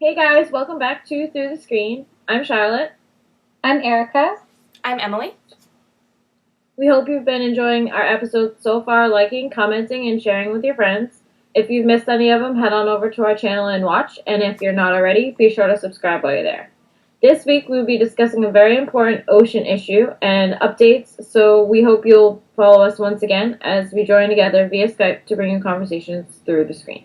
Hey guys, welcome back to Through the Screen. I'm Charlotte. I'm Erika. I'm Emily. We hope you've been enjoying our episodes so far, liking, commenting, and sharing with your friends. If you've missed any of them, head on over to our channel and watch, and if you're not already, be sure to subscribe while you're there. This week we'll be discussing a very important ocean issue and updates, so we hope you'll follow us once again as we join together via Skype to bring you conversations through the screen.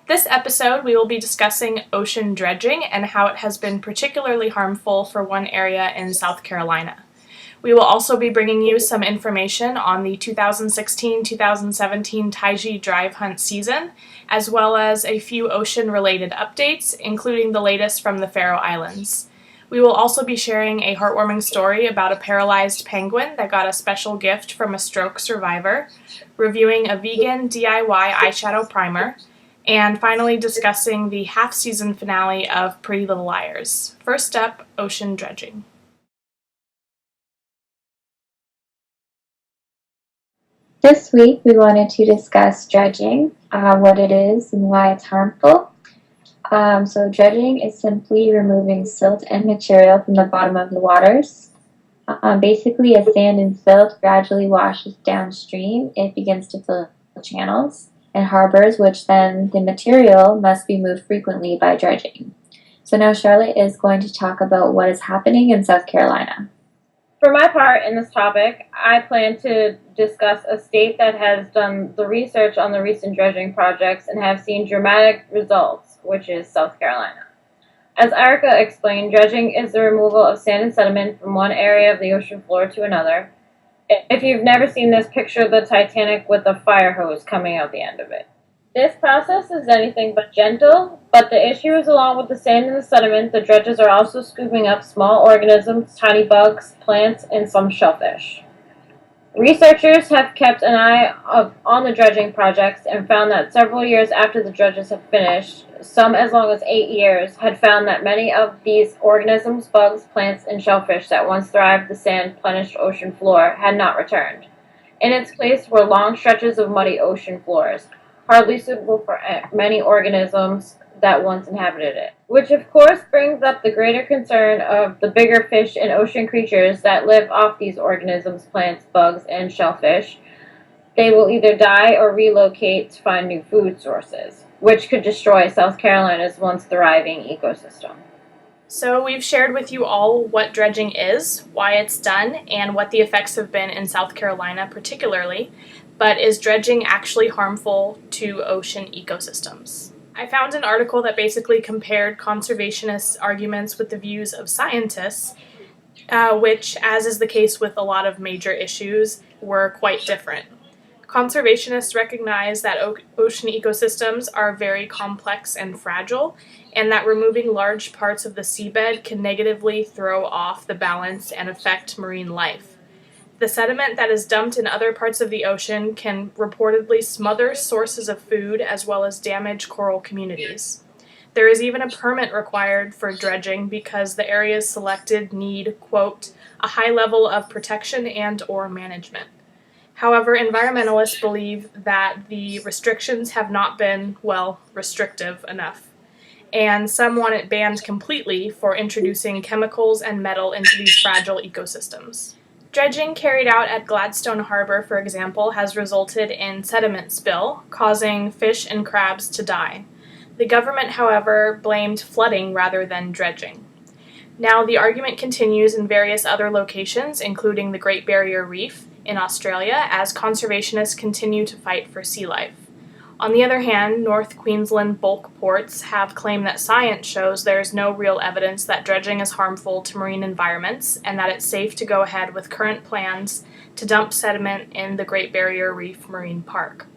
This episode, we will be discussing ocean dredging and how it has been particularly harmful for one area in South Carolina. We will also be bringing you some information on the 2016-2017 Taiji drive hunt season, as well as a few ocean-related updates, including the latest from the Faroe Islands. We will also be sharing a heartwarming story about a paralyzed penguin that got a special gift from a stroke survivor, reviewing a vegan DIY eyeshadow primer, and finally discussing the half-season finale of Pretty Little Liars. First up, ocean dredging. This week we wanted to discuss dredging, what it is and why it's harmful. So dredging is simply removing silt and material from the bottom of the waters. Basically, as sand and silt gradually washes downstream, it begins to fill channels and harbors, which then the material must be moved frequently by dredging. So now Charlotte is going to talk about what is happening in South Carolina. For my part in this topic, I plan to discuss a state that has done the research on the recent dredging projects and have seen dramatic results, which is South Carolina. As Erika explained, dredging is the removal of sand and sediment from one area of the ocean floor to another. If you've never seen this, picture the Titanic with a fire hose coming out the end of it. This process is anything but gentle, but the issue is along with the sand and the sediment, the dredges are also scooping up small organisms, tiny bugs, plants, and some shellfish. Researchers have kept an eye on the dredging projects and found that several years after the dredges have finished, some as long as 8 years, had found that many of these organisms, bugs, plants, and shellfish that once thrived the sand-plenished ocean floor had not returned. In its place were long stretches of muddy ocean floors, hardly suitable for many organisms that once inhabited it. Which of course brings up the greater concern of the bigger fish and ocean creatures that live off these organisms, plants, bugs, and shellfish. They will either die or relocate to find new food sources, which could destroy South Carolina's once thriving ecosystem. So we've shared with you all what dredging is, why it's done, and what the effects have been in South Carolina particularly, but is dredging actually harmful to ocean ecosystems? I found an article that basically compared conservationists' arguments with the views of scientists, which, as is the case with a lot of major issues, were quite different. Conservationists recognize that ocean ecosystems are very complex and fragile, and that removing large parts of the seabed can negatively throw off the balance and affect marine life. The sediment that is dumped in other parts of the ocean can reportedly smother sources of food as well as damage coral communities. There is even a permit required for dredging because the areas selected need, quote, a high level of protection and/or management. However, environmentalists believe that the restrictions have not been, restrictive enough, and some want it banned completely for introducing chemicals and metal into these fragile ecosystems. Dredging carried out at Gladstone Harbor, for example, has resulted in sediment spill, causing fish and crabs to die. The government, however, blamed flooding rather than dredging. Now, the argument continues in various other locations, including the Great Barrier Reef in Australia, as conservationists continue to fight for sea life. On the other hand, North Queensland bulk ports have claimed that science shows there is no real evidence that dredging is harmful to marine environments and that it's safe to go ahead with current plans to dump sediment in the Great Barrier Reef Marine Park.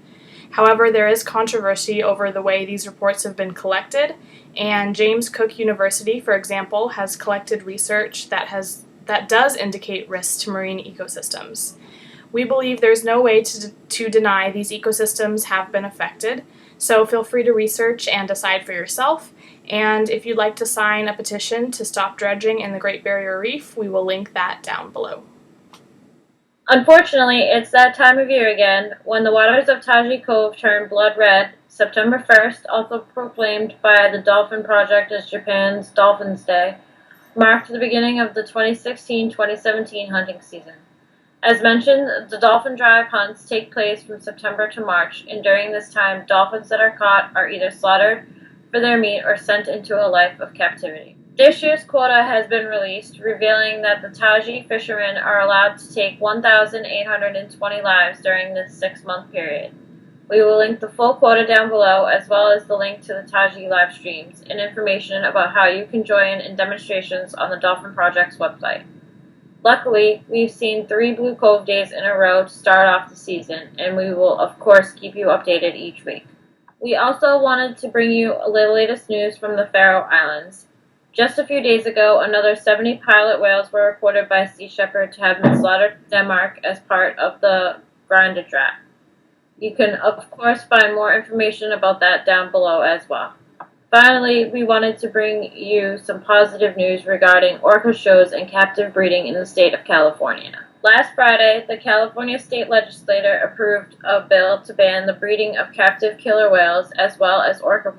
However, there is controversy over the way these reports have been collected, and James Cook University, for example, has collected research that does indicate risks to marine ecosystems. We believe there's no way to deny these ecosystems have been affected, so feel free to research and decide for yourself. And if you'd like to sign a petition to stop dredging in the Great Barrier Reef, we will link that down below. Unfortunately, it's that time of year again, when the waters of Taiji Cove turn blood red, September 1st, also proclaimed by the Dolphin Project as Japan's Dolphins Day, marked the beginning of the 2016-2017 hunting season. As mentioned, the dolphin drive hunts take place from September to March, and during this time, dolphins that are caught are either slaughtered for their meat or sent into a life of captivity. This year's quota has been released, revealing that the Taiji fishermen are allowed to take 1,820 lives during this 6-month period. We will link the full quota down below, as well as the link to the Taiji live streams and information about how you can join in demonstrations on the Dolphin Project's website. Luckily, we've seen 3 Blue Cove days in a row to start off the season, and we will, of course, keep you updated each week. We also wanted to bring you the latest news from the Faroe Islands. Just a few days ago, another 70 pilot whales were reported by Sea Shepherd to have been slaughtered in Denmark as part of the Grindadrat. You can, of course, find more information about that down below as well. Finally, we wanted to bring you some positive news regarding orca shows and captive breeding in the state of California. Last Friday, the California state legislature approved a bill to ban the breeding of captive killer whales as well as orca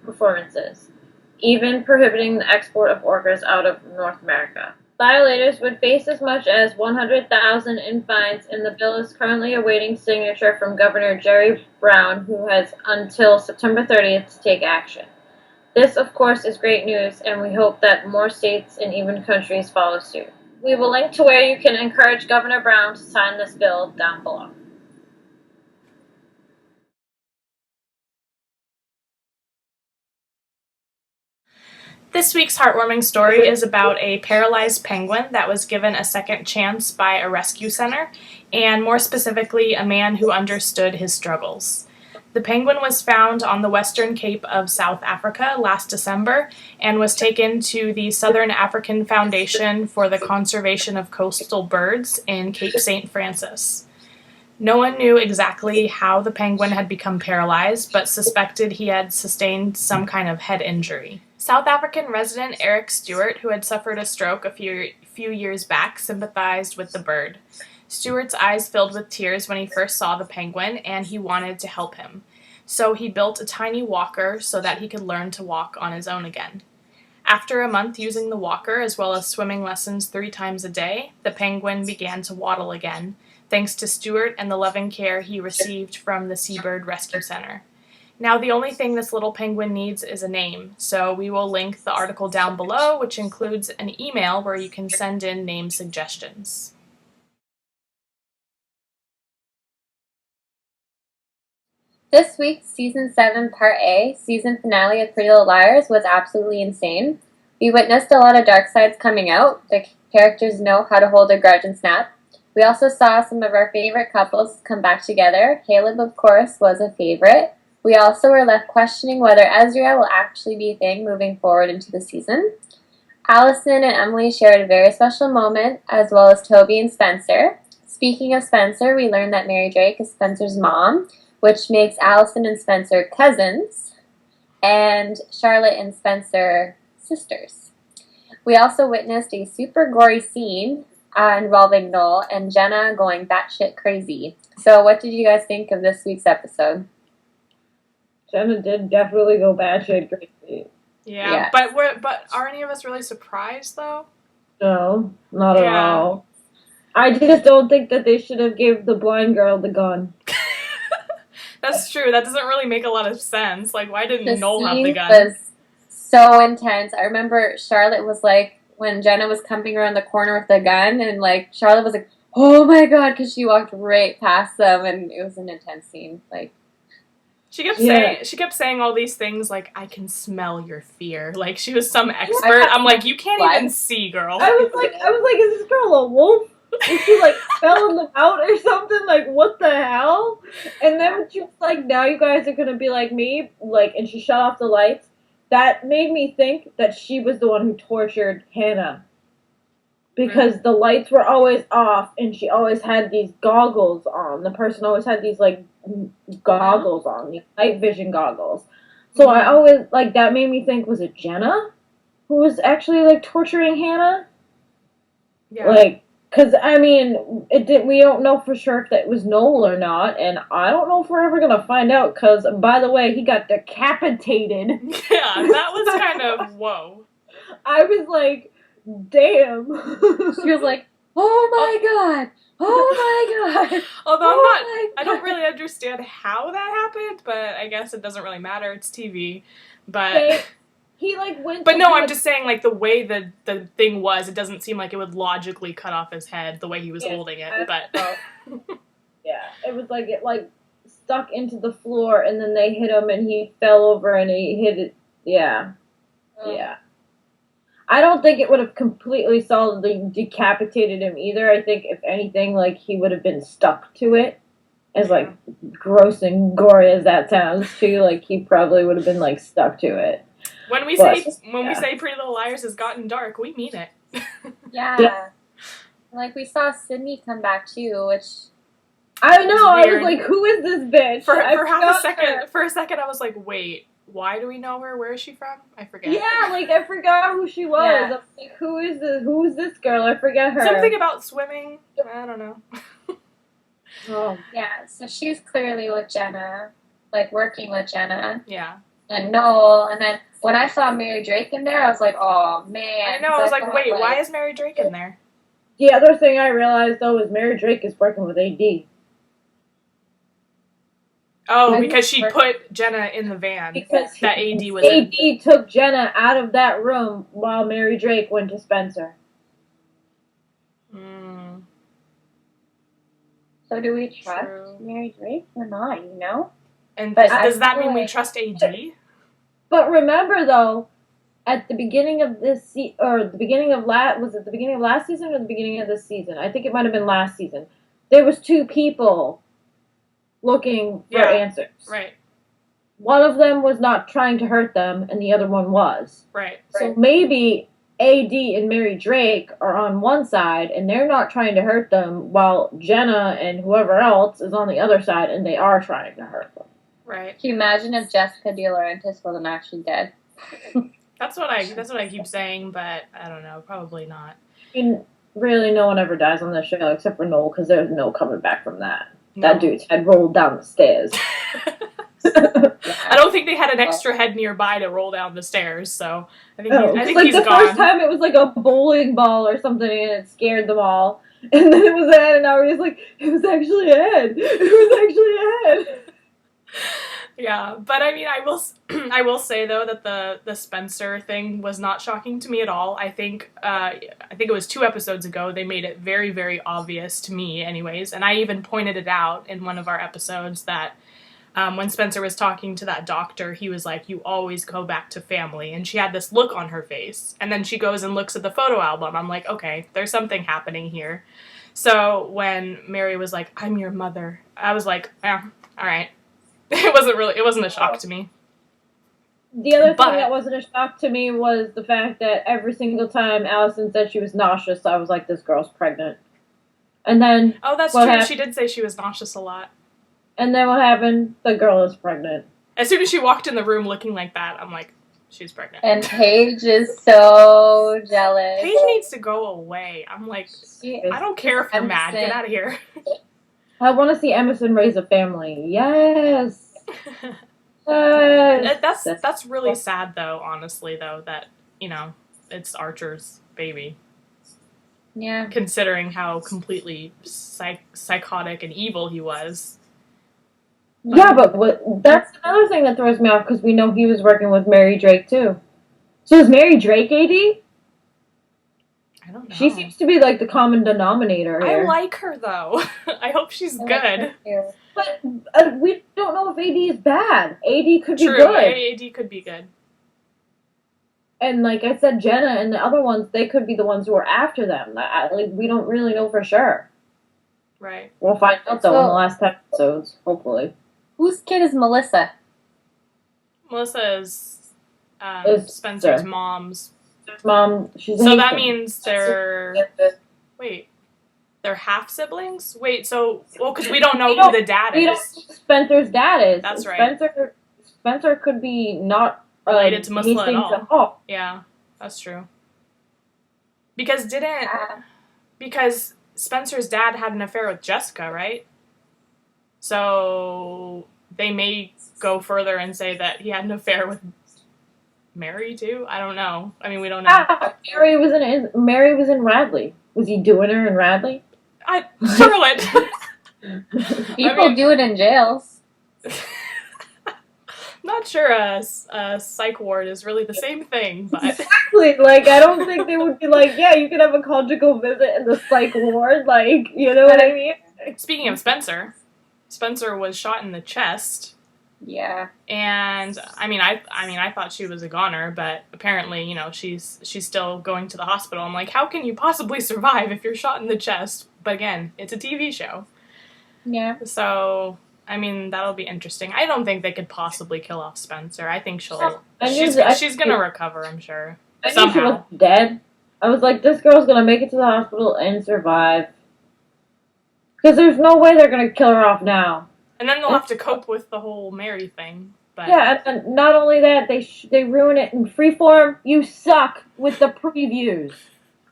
performances, even prohibiting the export of orcas out of North America. Violators would face as much as $100,000 in fines, and the bill is currently awaiting signature from Governor Jerry Brown, who has until September 30th to take action. This, of course, is great news, and we hope that more states and even countries follow suit. We will link to where you can encourage Governor Brown to sign this bill down below. This week's heartwarming story is about a paralyzed penguin that was given a second chance by a rescue center, and more specifically, a man who understood his struggles. The penguin was found on the western cape of South Africa last December and was taken to the Southern African Foundation for the Conservation of Coastal Birds in Cape St. Francis. No one knew exactly how the penguin had become paralyzed, but suspected he had sustained some kind of head injury. South African resident Eric Stewart, who had suffered a stroke a few years back, sympathized with the bird. Stewart's eyes filled with tears when he first saw the penguin, and he wanted to help him. So he built a tiny walker so that he could learn to walk on his own again. After a month using the walker, as well as swimming lessons 3 times a day, the penguin began to waddle again, thanks to Stewart and the loving care he received from the Seabird Rescue Center. Now the only thing this little penguin needs is a name, so we will link the article down below, which includes an email where you can send in name suggestions. This week's Season 7 Part A, season finale of Pretty Little Liars, was absolutely insane. We witnessed a lot of dark sides coming out. The characters know how to hold a grudge and snap. We also saw some of our favorite couples come back together. Caleb, of course, was a favorite. We also were left questioning whether Ezra will actually be a thing moving forward into the season. Allison and Emily shared a very special moment, as well as Toby and Spencer. Speaking of Spencer, we learned that Mary Drake is Spencer's mom, which makes Allison and Spencer cousins, and Charlotte and Spencer sisters. We also witnessed a super gory scene involving Noel and Jenna going batshit crazy. So what did you guys think of this week's episode? Jenna did definitely go batshit crazy. Yeah. But are any of us really surprised though? No, not at all. I just don't think that they should have gave the blind girl the gun. That's true. That doesn't really make a lot of sense. Like, why didn't Noel have the gun? The scene was so intense. I remember Charlotte was like, when Jenna was coming around the corner with the gun, and like Charlotte was like, "Oh my god," because she walked right past them, and it was an intense scene. Like, she kept saying all these things like, "I can smell your fear." Like she was some expert. I'm like, you can't even see, girl. I was like, is this girl a wolf? And she, like, fell in the out or something, like, what the hell? And then she was like, now you guys are gonna be like me, like, and she shut off the lights. That made me think that she was the one who tortured Hannah. Because the lights were always off, and she always had these goggles on. The person always had these, like, goggles on, these night vision goggles. So I always, like, that made me think, was it Jenna who was actually, like, torturing Hannah? Yeah. Like, because, I mean, we don't know for sure if that was Noel or not, and I don't know if we're ever going to find out, because, by the way, he got decapitated. Yeah, that was kind of, whoa. I was like, damn. She was like, oh my god! Oh my god! Although I don't God. really understand how that happened, but I guess it doesn't really matter. It's TV. But he like went. But no, I'm just saying, like, the way the thing was, it doesn't seem like it would logically cut off his head the way he was holding it. But yeah, it was like it like stuck into the floor, and then they hit him, and he fell over, and he hit it. Yeah, yeah. I don't think it would have completely solidly decapitated him either. I think, if anything, like, he would have been stuck to it. As, like, gross and gory as that sounds, too, like, he probably would have been, like, stuck to it. When we say Pretty Little Liars has gotten dark, we mean it. Yeah. Like, we saw Sydney come back, too, which... I know, I was like, who is this bitch? For a second, I was like, wait, why do we know her? Where is she from? I forget. Yeah, like, I forgot who she was. Yeah. I was like, who's this girl? I forget her. Something about swimming. I don't know. Oh. Yeah, so she's clearly with Jenna, like, working with Jenna. Yeah. And Noel, and then when I saw Mary Drake in there, I was like, oh, man. I know, I was like, wait, why is Mary Drake in there? The other thing I realized, though, is Mary Drake is working with AD. Oh, because she put Jenna in the van. Because that AD was AD took Jenna out of that room while Mary Drake went to Spencer. So do we trust Mary Drake or not, you know? And does that mean we trust AD? But remember, though, at the beginning of this was it the beginning of last season or the beginning of this season? I think it might have been last season. There was two people looking for answers. Right. One of them was not trying to hurt them, and the other one was. Right. So maybe AD and Mary Drake are on one side, and they're not trying to hurt them, while Jenna and whoever else is on the other side, and they are trying to hurt them. Right. Can you imagine if Jessica De Laurentiis wasn't actually dead? That's what I keep saying, but I don't know, probably not. I mean, really, no one ever dies on this show except for Noel, because there's no coming back from that. No. That dude's head rolled down the stairs. I don't think they had an extra head nearby to roll down the stairs, so I think he's the gone. First time it was like a bowling ball or something, and it scared them all. And then it was a head, and now we're just like, it was actually a head. It was actually a head. Yeah, but I mean, I will say though that the Spencer thing was not shocking to me at all. I think it was 2 episodes ago they made it very, very obvious to me, anyways, and I even pointed it out in one of our episodes that when Spencer was talking to that doctor, he was like, "You always go back to family," and she had this look on her face, and then she goes and looks at the photo album. I'm like, okay, there's something happening here. So when Mary was like, "I'm your mother," I was like, all right. It wasn't a shock to me. The other thing that wasn't a shock to me was the fact that every single time Allison said she was nauseous, I was like, this girl's pregnant. And then... Oh, that's true. She did say she was nauseous a lot. And then what happened? The girl is pregnant. As soon as she walked in the room looking like that, I'm like, she's pregnant. And Paige is so jealous. Paige needs to go away. I'm like, I don't care if you're mad. Get out of here. I want to see Emerson raise a family. Yes. That's really sad, though. Honestly, though, that it's Archer's baby. Yeah. Considering how completely psychotic and evil he was. Yeah, but that's another thing that throws me off because we know he was working with Mary Drake too. So is Mary Drake AD? I don't know. She seems to be like the common denominator here. I like her though. I hope she's good. But we don't know if AD is bad. AD could be good. True, AD could be good. And like I said, Jenna and the other ones, they could be the ones who are after them. Like we don't really know for sure. Right. We'll find out though in the last 10 episodes, hopefully. Whose kid is Melissa? Melissa is Is Spencer's Spencer. mom's. Mom, she's So that Haitian. means they're half siblings. Wait, so because we don't know who the dad We don't is. know who Spencer's dad is. That's right. Spencer could be not Related to Musla at Hastings all. Yeah, that's true. Because Spencer's dad had an affair with Jessica, right? So they may go further and say that he had an affair with Mary too. I don't know. I mean, we don't know. Mary was in Radley. Was he doing her in Radley? Charlotte. People do it in jails. Not sure a psych ward is really the same thing, but Exactly. Like, I don't think they would be like, yeah, you can have a conjugal visit in the psych ward. Like, you know what I mean? Speaking of Spencer was shot in the chest. Yeah. And I thought she was a goner, but apparently, you know, she's still going to the hospital. I'm like, how can you possibly survive if you're shot in the chest? But again, it's a TV show. Yeah. So, I mean, that'll be interesting. I don't think they could possibly kill off Spencer. I think she's gonna recover, I'm sure. I knew she was dead. I was like, this girl's gonna make it to the hospital and survive. Because there's no way they're gonna kill her off now. And then they'll have to cope with the whole Mary thing. But yeah, and not only that, they ruin it in Freeform. You suck with the previews.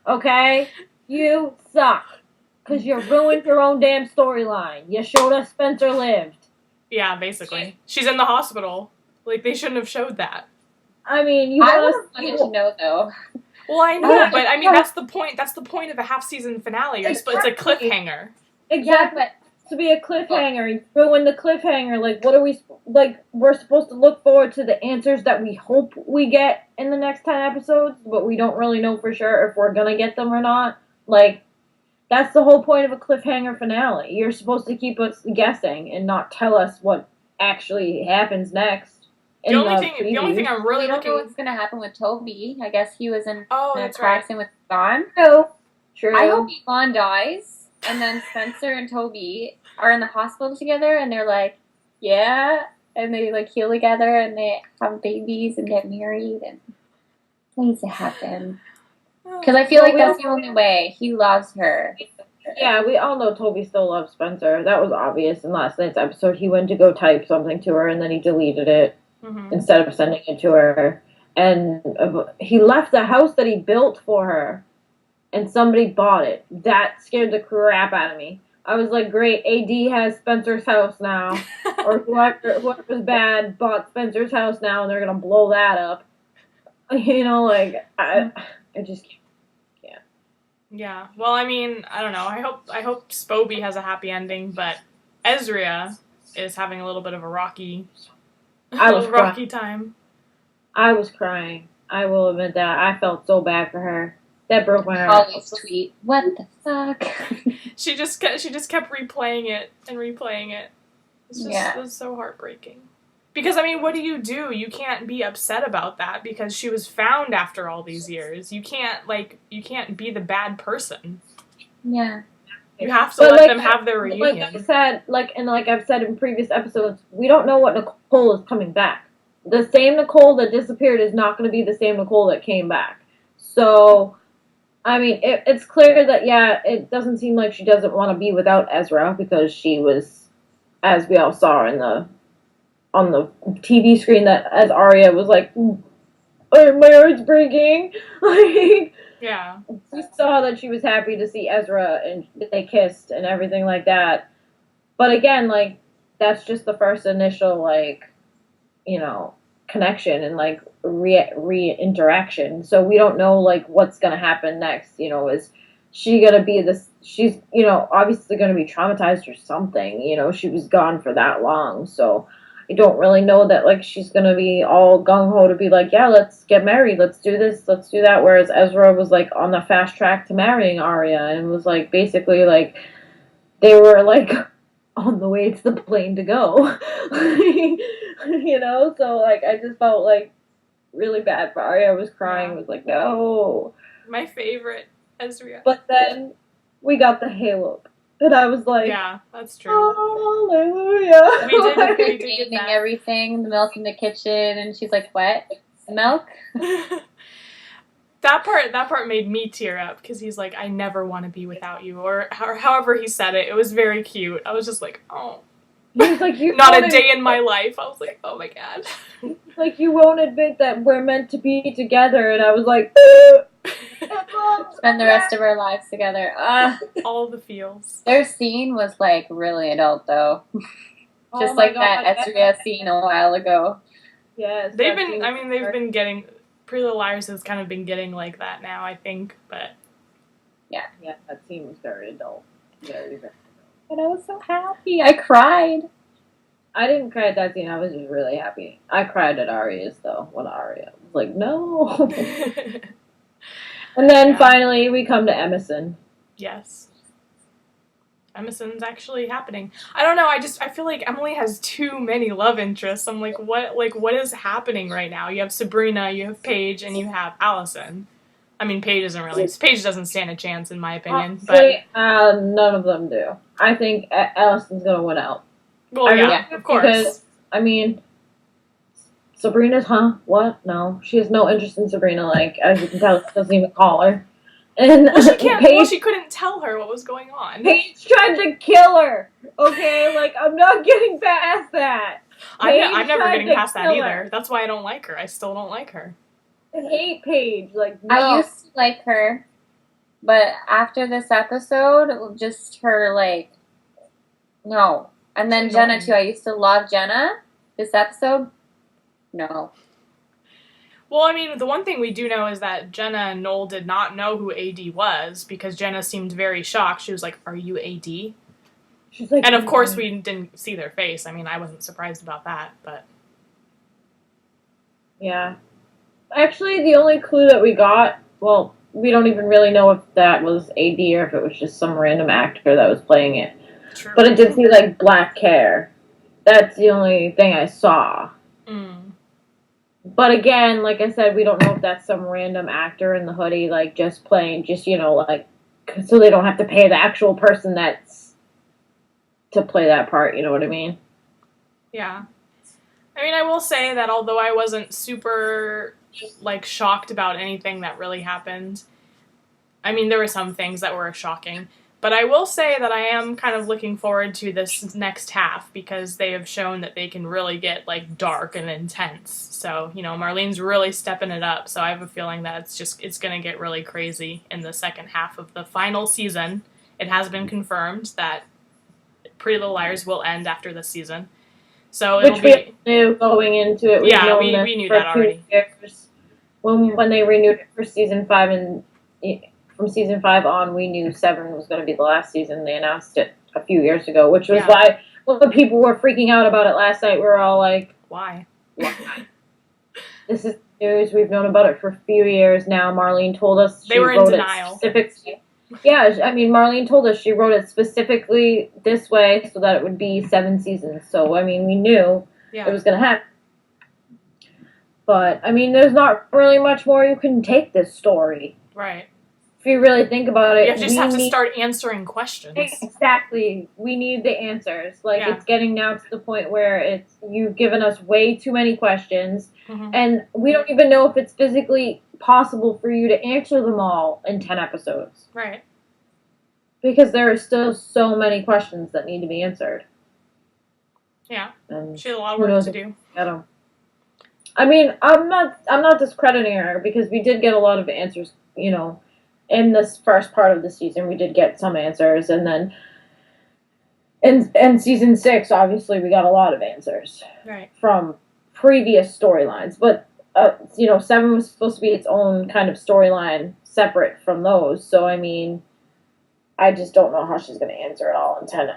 Okay? You suck. Because you ruined your own damn storyline. You showed us Spencer lived. Yeah, basically. She's in the hospital. Like, they shouldn't have showed that. I mean, I would have wanted to know, though. Well, I know, but I mean, that's the point. That's the point of a half-season finale. It's a cliffhanger. Exactly. Yeah, to be a cliffhanger. You ruin the cliffhanger. Like, what are we... Like, we're supposed to look forward to the answers that we hope we get in the next 10 episodes, but we don't really know for sure if we're gonna get them or not. Like, that's the whole point of a cliffhanger finale. You're supposed to keep us guessing and not tell us what actually happens next. The only thing I'm really we don't know what's going to happen with Toby. I guess he was in a car accident with Vaughn. True. I hope Vaughn dies, and then Spencer and Toby are in the hospital together, and they're like, yeah, and they like heal together, and they have babies and get married, and it needs to happen. Because I feel like that's the only way. He loves her. Yeah, we all know Toby still loves Spencer. That was obvious in last night's episode. He went to go type something to her, and then he deleted it instead of sending it to her. And he left the house that he built for her, and somebody bought it. That scared the crap out of me. I was like, great, AD has Spencer's house now. Or whoever's bad bought Spencer's house now, and they're going to blow that up. You know, like, I just can't. Yeah. Well, I mean, I don't know. I hope Spoby has a happy ending, but Ezria is having a little bit of a rocky time. I was crying. I will admit that. I felt so bad for her. That broke my heart. Always tweet, what the fuck? She just kept replaying it and replaying it. It was so heartbreaking. Because, I mean, what do? You can't be upset about that because she was found after all these years. You can't be the bad person. Yeah. You have to let them have their reunion. Like I've said in previous episodes, we don't know what Nicole is coming back. The same Nicole that disappeared is not going to be the same Nicole that came back. So, I mean, it's clear that, it doesn't seem like she doesn't want to be without Ezra because she was, as we all saw on the TV screen, that as Arya was like, my heart's breaking. Like, yeah. We saw that she was happy to see Ezra and they kissed and everything like that. But again, like, that's just the first initial, like, connection and, like, re-interaction. So we don't know, like, what's going to happen next. Is she going to be this, she's, obviously going to be traumatized or something. She was gone for that long. So I don't really know that, like, she's going to be all gung-ho to be like, yeah, let's get married, let's do this, let's do that, whereas Ezra was, like, on the fast track to marrying Arya, and was, like, basically, like, they were, like, on the way to the plane to go. So, like, I just felt like really bad for Arya. I was crying. Yeah. I was like, no. My favorite, Ezria. But then we got the halo. And I was like, Yeah, that's true. hallelujah. We did get Naming that. everything, the milk in the kitchen, and she's like, "What? Milk?" That part made me tear up because he's like, I never want to be without you, or however he said it. It was very cute. I was just like, oh. He was like, you Not a won't day in my life. I was like, oh my god. like, you won't admit that we're meant to be together. And I was like, Spend the rest of our lives together. All the feels. Their scene was like really adult though, Oh just my like that God, Ezria scene a while ago. Yes. They've been getting, Pretty Little Liars has kind of been getting like that now, I think, but. Yeah, that scene was very adult. Very, very. And I was so happy. I cried. I didn't cry at that scene. I was just really happy. I cried at Arya's though. When Arya was like, no. And then finally we come to Emerson. Yes. Emerson's actually happening. I don't know, I feel like Emily has too many love interests. I'm like, what is happening right now? You have Sabrina, you have Paige, and you have Allison. I mean, Paige doesn't stand a chance in my opinion, Honestly, none of them do. I think Allison's gonna win out. Well, yeah, of course. Because, I mean, Sabrina's, what? No. She has no interest in Sabrina, like, as you can tell, she doesn't even call her. And she couldn't tell her what was going on. Paige tried to kill her, okay? Like, I'm not getting past that. I'm never getting past that either. That's why I don't like her. I still don't like her. I hate Paige. Like, no. I used to like her, but after this episode, just her like, no. And then Jenna too. I used to love Jenna. This episode, no. Well, I mean, the one thing we do know is that Jenna and Noel did not know who AD was because Jenna seemed very shocked. She was like, "Are you AD?" She's like, and of course, we didn't see their face. I mean, I wasn't surprised about that, but yeah. Actually, the only clue that we got, well, we don't even really know if that was AD or if it was just some random actor that was playing it. True. But it did see like black hair. That's the only thing I saw. But again, like I said, we don't know if that's some random actor in the hoodie, like, just playing, like, so they don't have to pay the actual person that's to play that part, you know what I mean? Yeah. I mean, I will say that although I wasn't super, like, shocked about anything that really happened, I mean, there were some things that were shocking, but I will say that I am kind of looking forward to this next half because they have shown that they can really get, like, dark and intense. So, you know, Marlene's really stepping it up, so I have a feeling that it's going to get really crazy in the second half of the final season. It has been confirmed that Pretty Little Liars will end after this season. So Which we knew going into it. We knew that already. When they renewed it for season 5 and from season 5 on, we knew 7 was going to be the last season. They announced it a few years ago, which was why when people were freaking out about it last night, we were all like, why? This is news. We've known about it for a few years now. Marlene told us they were in denial. Yeah, I mean, Marlene told us she wrote it specifically this way so that it would be 7 seasons. So, I mean, we knew it was going to happen. But, I mean, there's not really much more you can take this story. Right. If you really think about it. You just have to start answering questions. Exactly. We need the answers. Like, it's getting now to the point where you've given us way too many questions, and we don't even know if it's physically possible for you to answer them all in 10 episodes. Right. Because there are still so many questions that need to be answered. Yeah. And she has a lot of work to do. I mean, I'm not discrediting her because we did get a lot of answers, you know, in this first part of the season. We did get some answers, and then in season 6, obviously, we got a lot of answers from previous storylines. But you know, 7 was supposed to be its own kind of storyline separate from those. So, I mean, I just don't know how she's going to answer it all in 10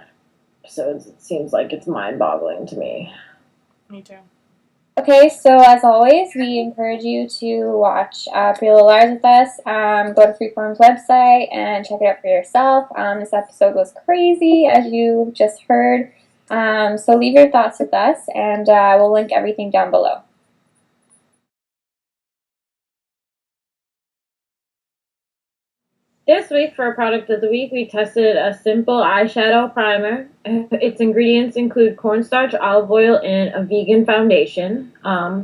episodes. It seems like it's mind-boggling to me. Me too. Okay, so as always, we encourage you to watch Pretty Little Liars with us. Go to Freeform's website and check it out for yourself. This episode was crazy, as you just heard. So leave your thoughts with us, and we'll link everything down below. This week for product of the week, we tested a simple eyeshadow primer. Its ingredients include cornstarch, olive oil, and a vegan foundation.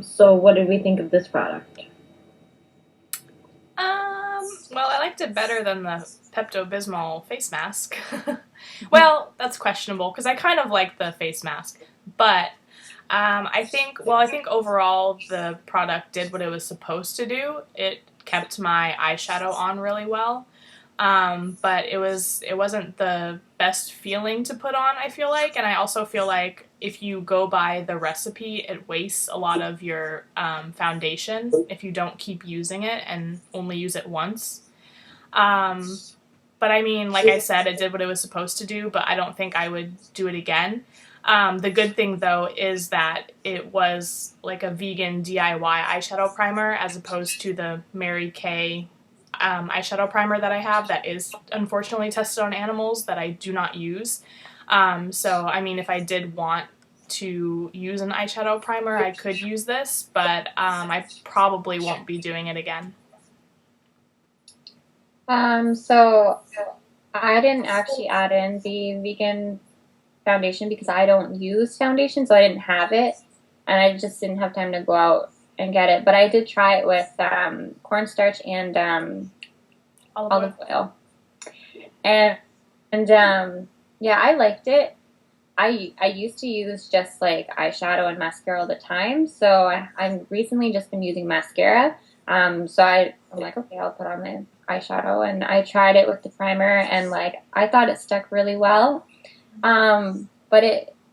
So what did we think of this product? Well, I liked it better than the Pepto-Bismol face mask. Well, that's questionable because I kind of like the face mask, but I think overall the product did what it was supposed to do. It kept my eyeshadow on really well. But it wasn't the best feeling to put on, I feel like, and I also feel like if you go by the recipe, it wastes a lot of your foundation if you don't keep using it and only use it once. But I mean, like I said, it did what it was supposed to do, but I don't think I would do it again. The good thing, though, is that it was like a vegan DIY eyeshadow primer as opposed to the Mary Kay eyeshadow primer that I have that is unfortunately tested on animals that I do not use. So, I mean, if I did want to use an eyeshadow primer, I could use this, but I probably won't be doing it again. So I didn't actually add in the vegan foundation because I don't use foundation, so I didn't have it, and I just didn't have time to go out and get it. But I did try it with cornstarch and olive oil. And yeah, I liked it. I used to use just like eyeshadow and mascara all the time, so I've recently just been using mascara. So I'm like, okay, I'll put on my eyeshadow, and I tried it with the primer, and like I thought it stuck really well. But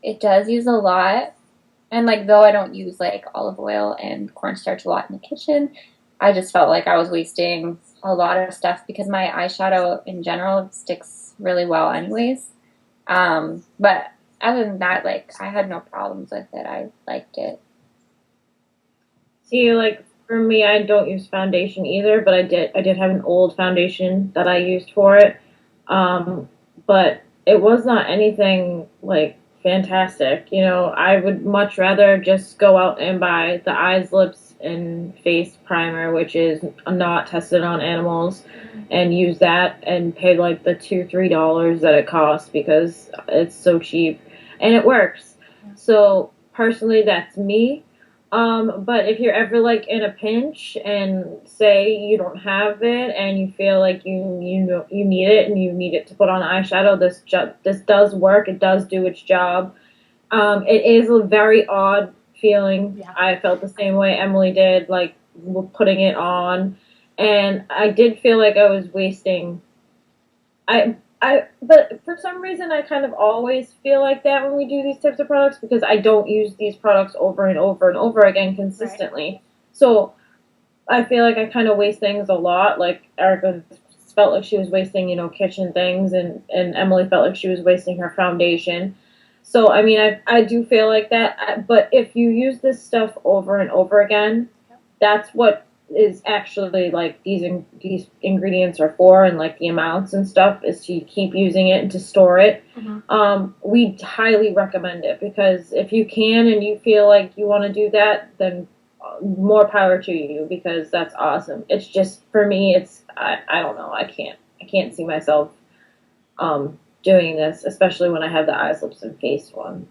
it does use a lot, and like though I don't use like olive oil and cornstarch a lot in the kitchen, I just felt like I was wasting a lot of stuff because my eyeshadow in general sticks really well anyways. But other than that, like I had no problems with it. I liked it. See, like for me, I don't use foundation either, but I did have an old foundation that I used for it. But it was not anything like fantastic. You know, I would much rather just go out and buy the eyes, lips, and face primer, which is not tested on animals, and use that and pay like the $2-3 that it costs because it's so cheap and it works. So personally, that's me. But if you're ever like in a pinch and say you don't have it and you feel like you know you need it and you need it to put on eyeshadow, this does work. It does do its job. It is a very odd feeling. Yeah. I felt the same way Emily did, like putting it on, and I did feel like I was wasting. But for some reason, I kind of always feel like that when we do these types of products because I don't use these products over and over and over again consistently. Right. So I feel like I kind of waste things a lot. Like Erika felt like she was wasting, kitchen things, and Emily felt like she was wasting her foundation. So, I mean, I do feel like that. But if you use this stuff over and over again, that's what is actually like these ingredients are for, and like the amounts and stuff is to keep using it and to store it. Mm-hmm. We highly recommend it because if you can and you feel like you want to do that, then more power to you because that's awesome. It's just for me, I don't know, I can't see myself doing this, especially when I have the eyes, lips, and face one,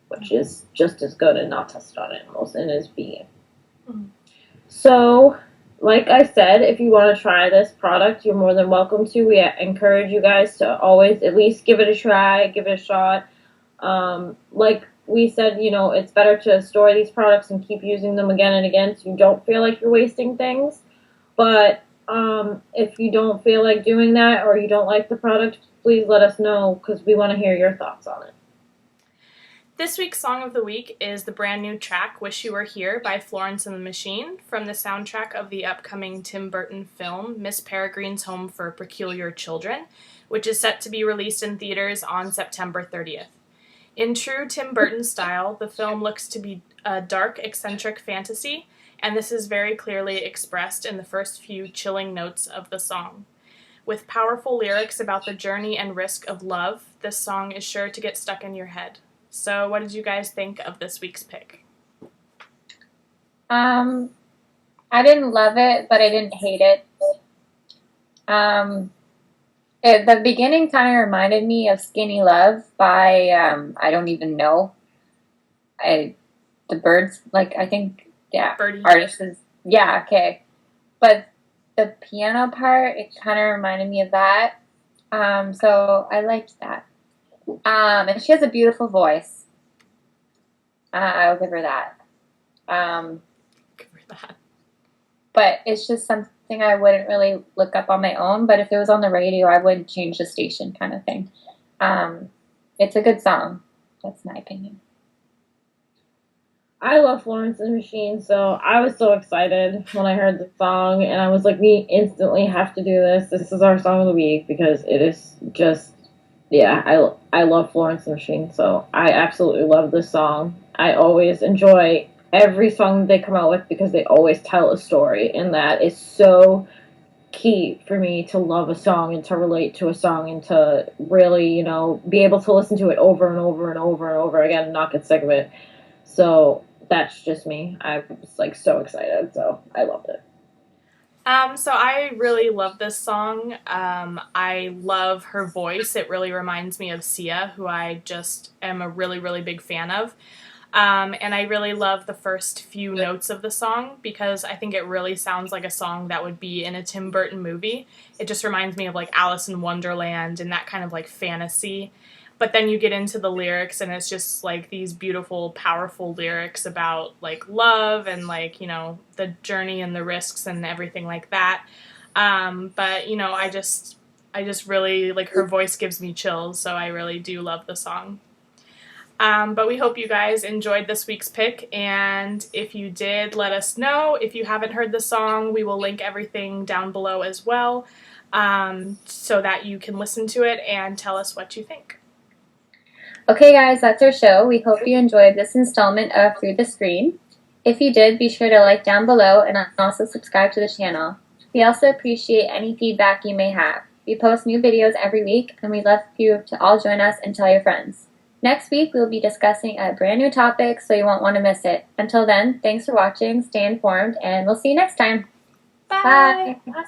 which is just as good and not tested on animals and is vegan. Mm-hmm. So, like I said, if you want to try this product, you're more than welcome to. We encourage you guys to always at least give it a try, give it a shot. Like we said, it's better to store these products and keep using them again and again so you don't feel like you're wasting things. But if you don't feel like doing that or you don't like the product, please let us know because we want to hear your thoughts on it. This week's Song of the Week is the brand new track Wish You Were Here by Florence and the Machine from the soundtrack of the upcoming Tim Burton film Miss Peregrine's Home for Peculiar Children, which is set to be released in theaters on September 30th. In true Tim Burton style, the film looks to be a dark, eccentric fantasy, and this is very clearly expressed in the first few chilling notes of the song. With powerful lyrics about the journey and risk of love, this song is sure to get stuck in your head. So what did you guys think of this week's pick? I didn't love it, but I didn't hate it. The beginning kind of reminded me of Skinny Love by, I don't even know. The Birds, like, I think, yeah. Birdie. Artist is, yeah, okay. But the piano part, it kind of reminded me of that. So I liked that. And she has a beautiful voice. I'll give her that. Give her that. But it's just something I wouldn't really look up on my own. But if it was on the radio, I wouldn't change the station, kind of thing. It's a good song. That's my opinion. I love Florence and the Machine, so I was so excited when I heard the song, and I was like, we instantly have to do this. This is our song of the week, because it is just, yeah, I love Florence and the Machine, so I absolutely love this song. I always enjoy every song that they come out with, because they always tell a story, and that is so key for me to love a song and to relate to a song and to really, you know, be able to listen to it over and over and over and over again and not get sick of it. So that's just me. I was like so excited, so I loved it. So I really love this song. I love her voice. It really reminds me of Sia, who I just am a really, really big fan of. And I really love the first few notes of the song, because I think it really sounds like a song that would be in a Tim Burton movie. It just reminds me of like Alice in Wonderland and that kind of like fantasy. But then you get into the lyrics, and it's just like these beautiful, powerful lyrics about like love and like, you know, the journey and the risks and everything like that. But you know, I just really like, her voice gives me chills, so I really do love the song. But we hope you guys enjoyed this week's pick, and if you did, let us know. If you haven't heard the song, we will link everything down below as well, so that you can listen to it and tell us what you think. Okay, guys, that's our show. We hope you enjoyed this installment of Through the Screen. If you did, be sure to like down below and also subscribe to the channel. We also appreciate any feedback you may have. We post new videos every week, and we'd love you to all join us and tell your friends. Next week, we'll be discussing a brand new topic, so you won't want to miss it. Until then, thanks for watching, stay informed, and we'll see you next time. Bye. Bye.